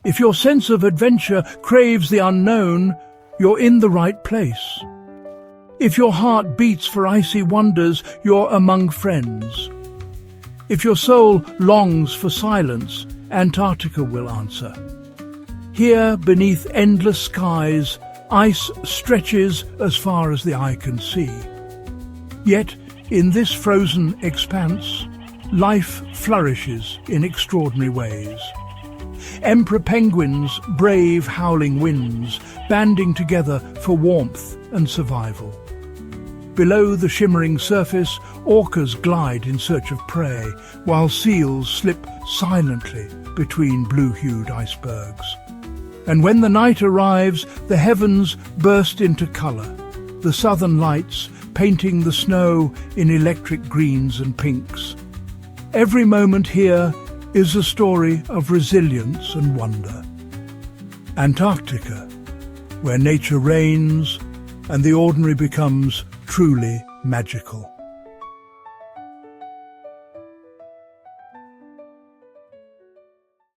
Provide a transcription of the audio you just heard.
If your sense of adventure craves the unknown, you're in the right place. If your heart beats for icy wonders, you're among friends. If your soul longs for silence, Antarctica will answer. Here, beneath endless skies, ice stretches as far as the eye can see. Yet, in this frozen expanse, life flourishes in extraordinary ways. Emperor penguins brave howling winds, banding together for warmth and survival. Below the shimmering surface, orcas glide in search of prey, while seals slip silently between blue-hued icebergs. And when the night arrives, the heavens burst into colour, the southern lights painting the snow in electric greens and pinks. Every moment here is a story of resilience and wonder. Antarctica, where nature reigns and the ordinary becomes truly magical.